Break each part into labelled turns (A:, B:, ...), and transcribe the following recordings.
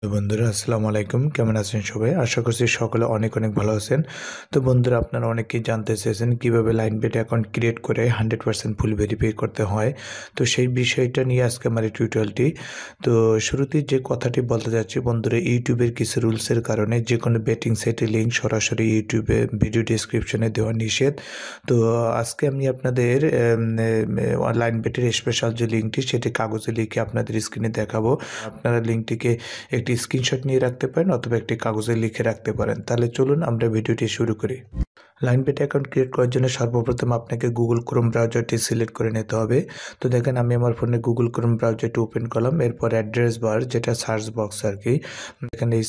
A: তো বন্ধুরা আসসালামু আলাইকুম, কেমন আছেন সবাই? আশা করছি সকলে অনেক অনেক ভালো আছেন। তো বন্ধুরা, আপনারা অনেকেই জানতে চেয়েছেন কীভাবে লাইনবেট অ্যাকাউন্ট ক্রিয়েট করে 100% ফুল ভেরিফাই করতে হয়। তো সেই বিষয়টা নিয়ে আজকে আমার এই টিউটোরিয়ালটি। তো শুরুতেই যে কথাটি বলতে যাচ্ছি বন্ধুরা, ইউটিউবের কিছু রুলসের কারণে যে কোনো বেটিং সাইটের লিঙ্ক সরাসরি ইউটিউবে ভিডিও ডিসক্রিপশনে দেওয়া নিষেধ। তো আজকে আমি আপনাদের লাইনবেটের স্পেশাল যে লিঙ্কটি সেটি কাগজে লিখে আপনাদের স্ক্রিনে দেখাবো। আপনারা লিঙ্কটিকে একটি স্ক্রিনশট নিয়ে রাখতে পারেন অথবা একটি কাগজে লিখে রাখতে পারেন। তাহলে চলুন আমরা ভিডিওটি শুরু করি। লাইনবেট অ্যাকাউন্ট ক্রিয়েট করার জন্য সর্বপ্রথম আপনাকে গুগল ক্রোম ব্রাউজারটি সিলেক্ট করে নিতে হবে। তো দেখেন আমি আমার ফোনে গুগল ক্রোম ব্রাউজারটি ওপেন করলাম। এরপর অ্যাড্রেস বার, যেটা সার্চ বক্স আর কি, দেখেন এই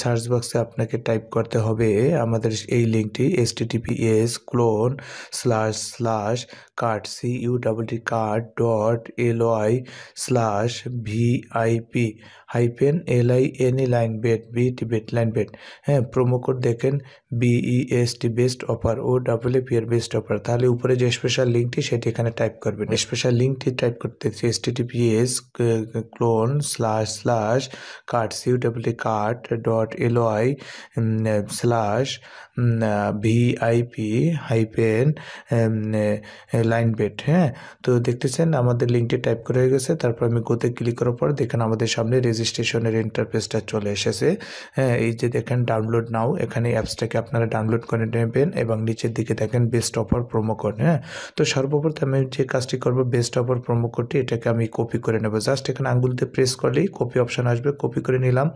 A: সার্চ বক্সে আপনাকে টাইপ করতে হবে আমাদের এই লিঙ্কটি https://cart.ly/vip-line bet। হ্যাঁ, প্রোমো কোড দেখেন BEST best offer OFFER best offer. তাহলে উপরে যে স্পেশাল লিঙ্কটি সেটি এখানে টাইপ করবেন। স্পেশাল লিঙ্কটি টাইপ করতে https://cart.ly/vip-linebet। হ্যাঁ, তো দেখতেছেন আমাদের লিঙ্কটি টাইপ করে হয়ে গেছে। তারপর আমি গোতে ক্লিক করার পর দেখেন আমাদের সামনে রেজিস্ট্রেশনের ইন্টারফেসটা চলে এসেছে। হ্যাঁ, এই যে দেখেন ডাউনলোড নাও, এখানে অ্যাপসটাকে আপনারা ডাউনলোড করে নেবেন এবং নিচের দিকে দেখেন বেস্ট অফার প্রোমো কোড। হ্যাঁ, তো সর্বপ্রথম আমি যে কাজটি করব, বেস্ট অফার প্রোমো কোডটি এটাকে আমি কপি করে নেব। জাস্ট এখানে আঙ্গুল দিয়ে প্রেস করলেই কপি অপশান আসবে। কপি করে নিলাম।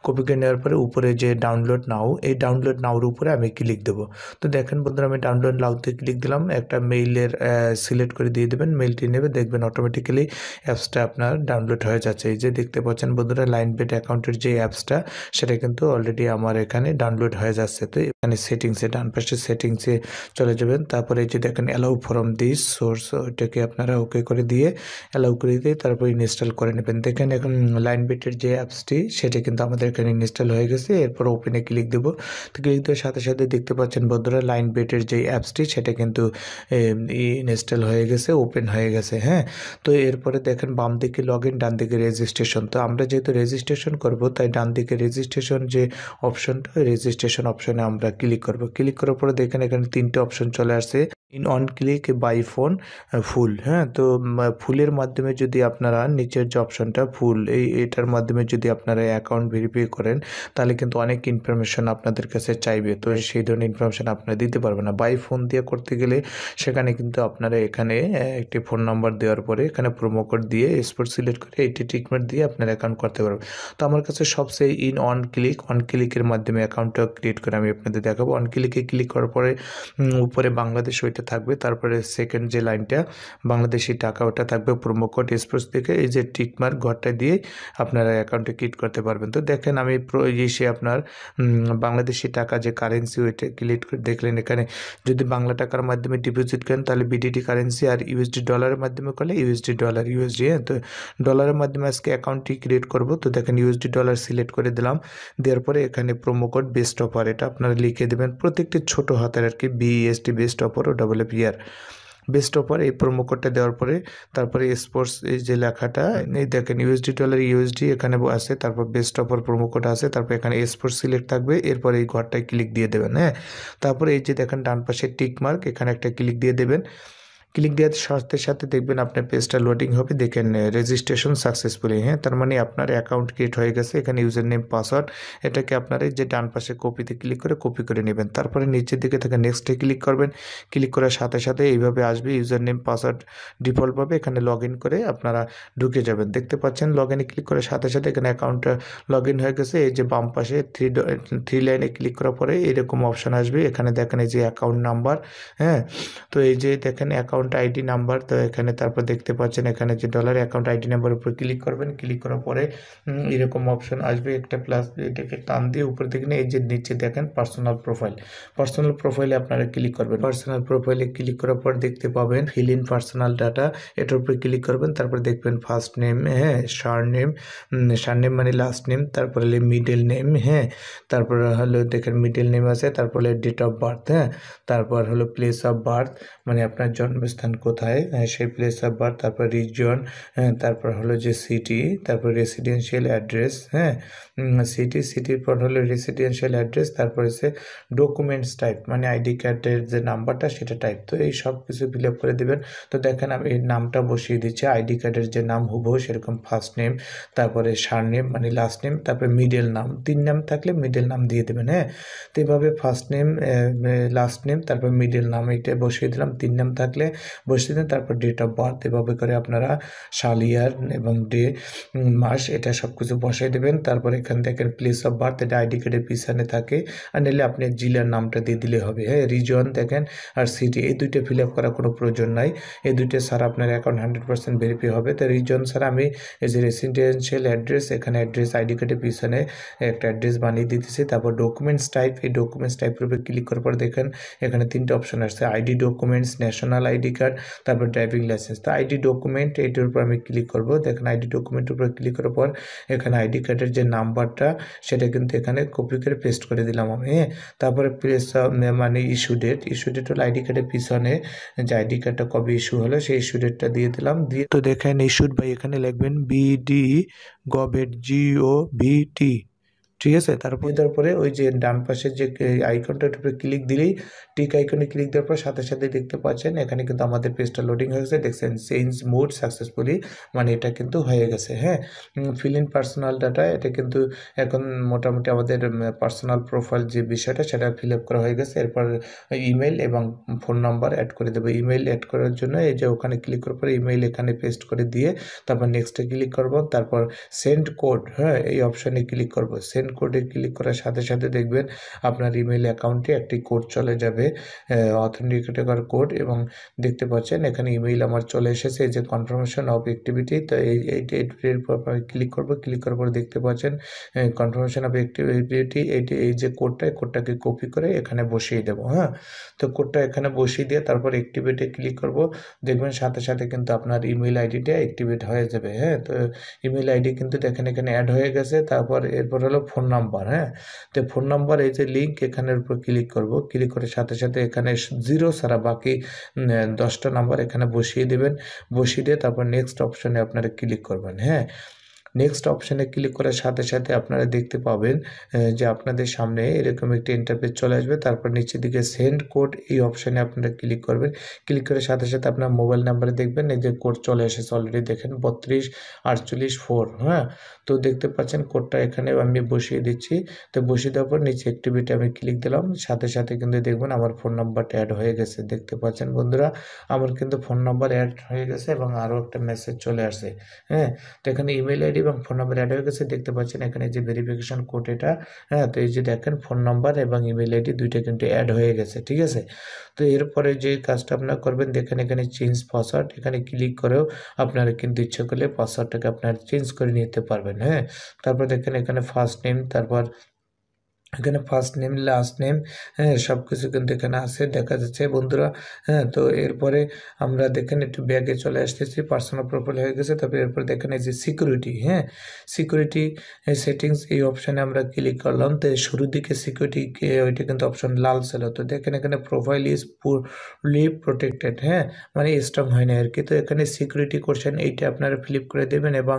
A: কপি করে নেওয়ার পরে উপরে যে ডাউনলোড নাও, এই ডাউনলোড নাওর উপরে আমি ক্লিক দেবো। তো দেখেন বন্ধুরা, আমি ডাউনলোড নাওতে ক্লিক দিলাম। একটা মেইলের সিলেক্ট করে দিয়ে দেবেন, মেইলটি নেবে, দেখবেন অটোমেটিক্যালি অ্যাপসটা আপনার ডাউনলোড হয়ে যাচ্ছে। এই যে দেখতে পাচ্ছেন বন্ধুরা, লাইনবেট অ্যাকাউন্টের যে অ্যাপসটা সেটা কিন্তু অলরেডি আমার এখানে ডাউনলোড হয়ে যাচ্ছে। তো এখানে সেটিংসে, ডান পাশে সেটিংসে চলে যাবেন। তারপরে এই যে দেখেন অ্যালাউ ফ্রম দিস সোর্স, ওইটাকে আপনারা ওকে করে দিয়ে অ্যালাউ করে দিয়ে তারপর ইনস্টল করে নেবেন। দেখেন এখন লাইনবেটের যে অ্যাপসটি সেটা কিন্তু আমাদের এখানে ইনস্টল হয়ে গেছে। এরপর ওপেনে ক্লিক দেবো। তো ক্লিক দেওয়ার সাথে সাথে দেখতে পাচ্ছেন বন্ধুরা, লাইনবেটের যে অ্যাপসটি সেটা কিন্তু ইনস্টল হয়ে গেছে, ওপেন হয়ে গেছে। হ্যাঁ, তো এরপরে দেখেন বাম দিকে লগ ইন, ডান দিকে রেজিস্ট্রেশন। তো আমরা যেহেতু রেজিস্ট্রেশন করব তাই ডান দিকে রেজিস্ট্রেশন যে অপশনটা, রেজিস্ট্রেশন অপশনে আমরা ক্লিক করব। ক্লিক করার পরে দেখেন এখানে তিনটে অপশন চলে আসছে, in on click, by phone, full. হ্যাঁ, তো ফুলের মাধ্যমে যদি আপনারা নিচের যে অপশনটা ফুল, এটার মাধ্যমে যদি আপনারা অ্যাকাউন্ট ভেরিফাই করেন তাহলে কিন্তু অনেক ইনফরমেশন আপনাদের কাছে চাইবে। তো সেই ধরনের ইনফরমেশন আপনারা দিতে পারবেন না। বাই ফোন দিয়ে করতে গেলে সেখানে কিন্তু আপনারা এখানে একটি ফোন নাম্বার দেওয়ার পরে এখানে প্রোমো কোড দিয়ে স্পোর্ট সিলেক্ট করে এইটি টিকমার্ক দিয়ে আপনার অ্যাকাউন্ট করতে পারবেন। তো আমার কাছে সবচেয়ে অন ক্লিকের মাধ্যমে অ্যাকাউন্টটা ক্রিয়েট করে আমি আপনাদের দেখাবো। অন ক্লিকে ক্লিক করার পরে উপরে বাংলাদেশ ওইটা থাকবে, তারপরে সেকেন্ড যে লাইনটা বাংলাদেশি টাকা ওটা থাকবে, প্রোমো কোড স্পোর্টস থেকে এই যে টিকমার্ক ঘরটা দিয়ে আপনারা অ্যাকাউন্টে ক্রিয়েট করতে পারবেন। তো দেখেন আমি এসে আপনার বাংলাদেশি টাকা যে কারেন্সি ওইটা ক্লিক করে দেখলেন এখানে যদি বাংলা টাকার মাধ্যমে ডিপোজিট করেন তাহলে বিডিটি কারেন্সি, আর ইউএসডি ডলারের মাধ্যমে করলে ইউএসডি ডলার, ইউএসডি। হ্যাঁ, তো ডলারের মাধ্যমে আজকে অ্যাকাউন্টটি ক্রিয়েট করব। তো দেখেন ইউএসডি ডলার সিলেক্ট করে দিলাম। দেওয়ার পরে এখানে প্রোমো কোড বেস্ট অফার এটা আপনারা লিখে দেবেন, প্রত্যেকটি ছোটো হাতের আর কি, BEST বেস্ট অফার ও OFFER বেস্ট অফার। এই প্রোমো কোডটা দেওয়ার পরে তারপরে স্পোর্টস এই যে লেখাটা, এই দেখেন ইউএসডি ডলার, ইউএসডি এখানে আছে, তারপর বেস্ট অফার প্রোমো কোড আছে, তারপর এখানে স্পোর্টস সিলেক্ট থাকবে। এরপর এই ঘরটায় ক্লিক দিয়ে দেবেন। হ্যাঁ, তারপরে এই যে দেখেন ডান পাশে টিক মার্ক, এখানে একটা ক্লিক দিয়ে দেবেন। ক্লিক দেওয়ার সাথে সাথে দেখবেন আপনার পেজটা লোডিং হবে। দেখেন রেজিস্ট্রেশন সাকসেসফুলি। হ্যাঁ, তার মানে আপনার অ্যাকাউন্ট ক্রিয়েট হয়ে গেছে। এখানে ইউজার নেম, পাসওয়ার্ড এটাকে আপনারা যে ডান পাশে কপিতে ক্লিক করে কপি করে নেবেন। তারপরে নিচের দিকে থেকে নেক্সটে ক্লিক করবেন। ক্লিক করার সাথে সাথে এইভাবে আসবে, ইউজার নেম পাসওয়ার্ড ডিফল্টভাবে এখানে লগ ইন করে আপনারা ঢুকে যাবেন। দেখতে পাচ্ছেন লগ ইনে ক্লিক করার সাথে সাথে এখানে অ্যাকাউন্টটা লগ ইন হয়ে গেছে। এই যে বাম পাশে থ্রি লাইনে ক্লিক করার পরে এরকম অপশান আসবে। এখানে দেখেন এই যে অ্যাকাউন্ট নাম্বার। হ্যাঁ, তো এই যে দেখেন অ্যাকাউন্ট আইডি নাম্বার। তো এখানে তারপর দেখতে পাচ্ছেন এখানে যে ডলার অ্যাকাউন্ট আইডি নাম্বার উপর ক্লিক করবেন। ক্লিক করার পরে এরকম অপশন আসবে, একটা প্লাস এটাকে টান দিয়ে উপর দিকে এই যে নিচে দেখেন পার্সোনাল প্রোফাইলে আপনারা ক্লিক করবেন। পার্সোনাল প্রোফাইলে ক্লিক করার পর দেখতে পাবেন ফিল ইন পার্সোনাল ডাটা, এটার উপরে ক্লিক করবেন। তারপর দেখবেন ফার্স্ট নেম, হ্যাঁ, সারনেম মানে লাস্ট নেম, তারপরে মিডল নেম। হ্যাঁ, তারপর হলো দেখেন মিডল নেম আছে, তারপরে ডেট অফ বার্থ। হ্যাঁ, তারপর হলো প্লেস অফ বার্থ মানে আপনার জন্মস্থান জন্মস্থান কোথায়, সেই প্লেস অফ বার্থ, তারপর রিজন, তারপর হলো যে সিটি, তারপর রেসিডেন্সিয়াল অ্যাড্রেস, হ্যাঁ, সিটির পর হলো রেসিডেন্সিয়াল অ্যাড্রেস, তারপর হচ্ছে ডকুমেন্টস টাইপ, মানে আইডি কার্ডের যে নাম্বারটা সেটা টাইপ। তো এই সব কিছু ফিল আপ করে দেবেন। তো দেখেন আমি এই নামটা বসিয়ে দিচ্ছি, আইডি কার্ডের যে নাম হুবহু সেরকম ফার্স্ট নেম, তারপরে সারনেম মানে লাস্ট নেম, তারপরে মিডল নাম, 3 নাম থাকলে মিডল নাম দিয়ে দেবেন, হ্যাঁ। তো এইভাবে ফার্স্ট নেম, লাস্ট নেম, তারপর মিডল নাম এটা বসিয়ে দিলাম, 3 নাম থাকলে বসিয়ে দিন, তারপর ডেট অফ বার্থ, এভাবে করে আপনারা সাল, ইয়ার এবং ডে, মাস এটা সব কিছু বসাই দেবেন। তারপর এখানে দেখেন প্লেস অফ বার্থ, এটা আইডি কার্ডের পিছনে থাকে, আর নিলে আপনি জেলার নামটা দিয়ে দিলে হবে, হ্যাঁ। রিজন দেখেন আর সিটি, এই দুইটা ফিল আপ করার কোনো প্রয়োজন নাই, এই দুইটা ছাড়া আপনার অ্যাকাউন্ট 100% ভেরিফাই হবে। তো রিজন ছাড়া আমি এই যে রেসিডেন্সিয়াল অ্যাড্রেস, এখানে অ্যাড্রেস আইডি কার্ডের পিছনে একটা অ্যাড্রেস বানিয়ে দিতেছি। তারপর ডকুমেন্টস টাইপ, এই ডকুমেন্টস টাইপের উপরে ক্লিক করার পর দেখেন এখানে 3টা অপশন আসছে, ID documents, national ID card, তারপর ড্রাইভিং লাইসেন্স। তো আইডি ডকুমেন্ট এইটার উপর আমি ক্লিক করব। দেখেন আইডি ডকুমেন্টের উপর ক্লিক করার পর এখানে আইডি কার্ডের যে নাম্বারটা সেটা কিন্তু এখানে কপি করে পেস্ট করে দিলাম আমি, হ্যাঁ। তারপরে প্লেস মানে ইস্যু ডেট হলো আইডি কার্ডের পিছনে যে আইডি কার্ডটা কবে ইস্যু হলো সেই ইস্যু ডেটটা দিয়ে দিলাম। দিয়ে তো দেখেন ইস্যুড বাই, এখানে লিখবেন বিডি গভেট GOVT, ঠিক আছে। তারপরে ওই যে ডান পাশের যে আইকনটার উপরে ক্লিক দিলেই, টিক আইকনে ক্লিক দেওয়ার পর সাথে সাথে দেখতে পাচ্ছেন এখানে কিন্তু আমাদের পেজটা লোডিং হয়ে গেছে। দেখছেন চেঞ্জ মোড সাকসেসফুলি, মানে এটা কিন্তু হয়ে গেছে, হ্যাঁ। ফিল ইন পার্সোনাল ডাটা, এটা কিন্তু এখন মোটামুটি আমাদের পার্সোনাল প্রোফাইল যে বিষয়টা সেটা ফিল আপ করা হয়ে গেছে। এরপর ইমেল এবং ফোন নাম্বার অ্যাড করে দেবো। ইমেল অ্যাড করার জন্য এই যে ওখানে ক্লিক করার পর ইমেল এখানে পেস্ট করে দিয়ে তারপর নেক্সটে ক্লিক করব, তারপর সেন্ড কোড, হ্যাঁ, এই অপশানে ক্লিক করব। সেন্ড কোডে ক্লিক করার সাথে সাথে দেখবেন আপনার ইমেল অ্যাকাউন্টে একটি কোড চলে যাবে, অথেন্টিকেটর কোড, এবং দেখতে পাচ্ছেন এখানে ইমেইল আমার চলে এসেছে, এই যে কনফার্মেশন অফ অ্যাক্টিভিটি। তো এইটির উপর আমি ক্লিক করব। ক্লিক করার পর দেখতে পাচ্ছেন কনফার্মেশন অফ অ্যাক্টিভিটি, এই যে কোডটাকে কপি করে এখানে বসিয়ে দেবো, হ্যাঁ। তো কোডটা এখানে বসিয়ে দিয়ে তারপর অ্যাক্টিভেটে ক্লিক করব। দেখবেন সাথে সাথে কিন্তু আপনার ইমেল আইডিটা অ্যাক্টিভেট হয়ে যাবে, হ্যাঁ। তো ইমেল আইডি কিন্তু দেখেন এখানে অ্যাড হয়ে গেছে। তারপর এরপর হলো ফোন নাম্বার, হ্যাঁ। তো ফোন নাম্বার এই যে লিঙ্ক এখানের উপর ক্লিক করব। ক্লিক করার সাথে সাথে এখানে 0 ছাড়া বাকি 10টা নাম্বার এখানে বসিয়ে দেবেন। বসিয়ে দিয়ে তারপর নেক্সট অপশনে আপনারা ক্লিক করবেন, হ্যাঁ। নেক্সট অপশানে ক্লিক করার সাথে সাথে আপনারা দেখতে পাবেন যে আপনাদের সামনে এরকম একটি ইন্টারফেস চলে আসবে। তারপর নিচের দিকে সেন্ড কোড, এই অপশানে আপনারা ক্লিক করবেন। ক্লিক করার সাথে সাথে আপনার মোবাইল নাম্বারে দেখবেন এই যে কোড চলে এসেছে অলরেডি, দেখেন 324844, হ্যাঁ। তো দেখতে পাচ্ছেন কোডটা এখানে আমি বসিয়ে দিচ্ছি। তো বসিয়ে দেওয়ার পর নিচে অ্যাক্টিভিটি আমি ক্লিক দিলাম, সাথে সাথে কিন্তু দেখবেন আমার ফোন নাম্বারটা অ্যাড হয়ে গেছে। দেখতে পাচ্ছেন বন্ধুরা, আমার কিন্তু ফোন নাম্বার অ্যাড হয়ে গেছে এবং আরও একটা মেসেজ চলে আসছে, হ্যাঁ। তো এখানে ইমেল আইডি এবং ফোন নাম্বার অ্যাড হয়ে গেছে। দেখতে পাচ্ছেন এখানে যে ভেরিফিকেশন কোড এটা, হ্যাঁ। তো এই যে দেখেন ফোন নাম্বার এবং ইমেল আইডি দুইটা কিন্তু অ্যাড হয়ে গেছে, ঠিক আছে। তো এরপরে যে কাজটা আপনারা করবেন, দেখেন এখানে চেঞ্জ পাসওয়ার্ড, এখানে ক্লিক করেও আপনারা কিন্তু ইচ্ছা করলে পাসওয়ার্ডটাকে আপনারা চেঞ্জ করে নিতে পারবেন, হ্যাঁ। তারপর দেখেন এখানে ফার্স্ট নেম, তারপর এখানে ফার্স্ট নেম, লাস্ট নেম, হ্যাঁ, সব কিছু কিন্তু এখানে আছে দেখা যাচ্ছে বন্ধুরা, হ্যাঁ। তো এরপরে আমরা দেখেন একটু ব্যাগে চলে আসতেছি, পার্সোনাল প্রোফাইল হয়ে গেছে। তারপরে এরপর দেখেন এই যে সিকিউরিটি, হ্যাঁ, সিকিউরিটি সেটিংস, এই অপশানে আমরা ক্লিক করলাম। তো শুরুর দিকে সিকিউরিটি ওইটা কিন্তু অপশন লাল ছিল। তো দেখেন এখানে প্রোফাইল ইজ পুরলি প্রোটেক্টেড, হ্যাঁ, মানে স্ট্রং হয় না আর কি। তো এখানে সিকিউরিটি কোশ্চেন এইটা আপনারা ফিল করে দেবেন এবং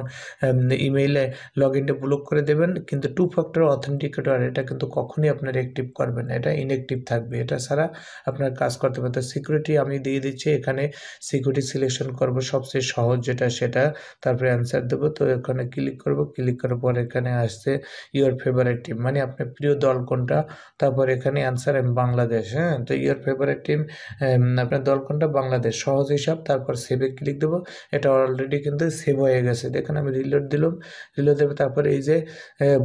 A: ইমেইলে লগ ইনটা ব্লক করে দেবেন। কিন্তু 2 ফ্যাক্টর অথেন্টিকেটর এটা কিন্তু কখনই আপনার অ্যাক্টিভ করবেন, এটা ইনঅ্যাক্টিভ থাকবে, এটা ছাড়া আপনার কাজ করতে পারতে। সিকিউরিটি আমি দিয়ে দিচ্ছি, এখানে সিকিউরিটি সিলেকশন করব সবচেয়ে সহজ যেটা সেটা, তারপরে অ্যান্সার দেবো। তো এখানে ক্লিক করব। ক্লিক করার পর এখানে আসছে ইওর ফেভারিট টিম, মানে আপনার প্রিয় দল কোনটা। তারপর এখানে অ্যান্সার বাংলাদেশ, হ্যাঁ। তো ইওর ফেভারিট টিম, আপনার দল কোনটা, বাংলাদেশ, সহজ হিসাব। তারপর সেভে ক্লিক দেবো, এটা অলরেডি কিন্তু সেভ হয়ে গেছে। দেখেন আমি রিলোড দিলাম, রিলোড দেবে। তারপরে এই যে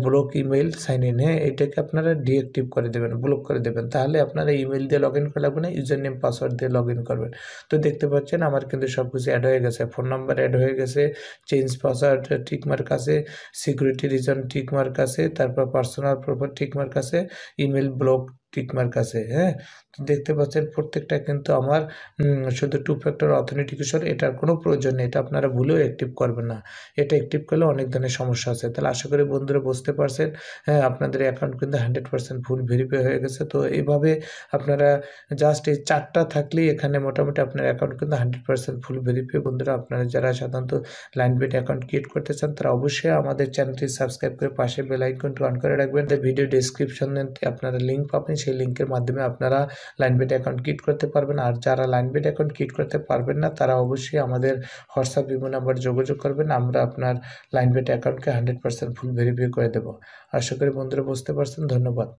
A: ব্লক ইমেল সাইন ইন, হ্যাঁ, এটাকে আপনারা ডিঅ্যাক্টিভ করে দেবেন, ব্লক করে দেবেন। তাহলে আপনারা ইমেল দিয়ে লগ ইন করা লাগবে না, ইউজার নেম পাসওয়ার্ড দিয়ে লগ ইন করবেন। তো দেখতে পাচ্ছেন আমার কিন্তু সব কিছু অ্যাড হয়ে গেছে, ফোন নাম্বার অ্যাড হয়ে গেছে, চেঞ্জ পাসওয়ার্ড টিকমার্ক আছে, সিকিউরিটি রিজন টিকমার্ক আছে, তারপর পার্সোনাল প্রপার টিকমার্ক আছে, ইমেল ব্লক টিকমার্ক আছে, হ্যাঁ? তো দেখতে পাচ্ছেন প্রত্যেকটা কিন্তু আমার শুধু টু ফ্যাক্টর অথেন্টিকেশন এটার কোনো প্রয়োজন নেই। এটা আপনারা ভুলেও অ্যাক্টিভ করবেন না। এটা অ্যাক্টিভ করলে অনেক ধরনের সমস্যা আছে। তাহলে আশা করি বন্ধুরা বুঝতে পারছেন, হ্যাঁ? আপনাদের অ্যাকাউন্ট কিন্তু 100% ফুল ভেরিফাই হয়ে গেছে। তো এইভাবে আপনারা জাস্ট এই 4 টা থাকলেই এখানে মোটামুটি আপনার অ্যাকাউন্ট কিন্তু 100% ফুল ভেরিফাই। বন্ধুরা আপনারা যারা সাধারণত লাইনবেট অ্যাকাউন্ট ক্রিয়েট করতে চান তারা অবশ্যই আমাদের চ্যানেলটি সাবস্ক্রাইব করে পাশে বেল আইকনটি অন করে রাখবেন। ভিডিও ডেসক্রিপশনে আপনারা লিঙ্ক পাবেন, সেই লিঙ্কের মাধ্যমে আপনারা লাইনবেট অ্যাকাউন্ট ক্রিয়েট করতে পারবেন। আর যারা লাইনবেট অ্যাকাউন্ট ক্রিয়েট করতে পারবেন না তারা অবশ্যই আমাদের হোয়াটসঅ্যাপ ইমো নাম্বার যোগাযোগ করবেন। আমরা আপনার লাইনবেট অ্যাকাউন্টকে 100% ফুল ভেরিফাই করে দেবো। আশা করি বন্ধুরা বুঝতে পারছেন। ধন্যবাদ।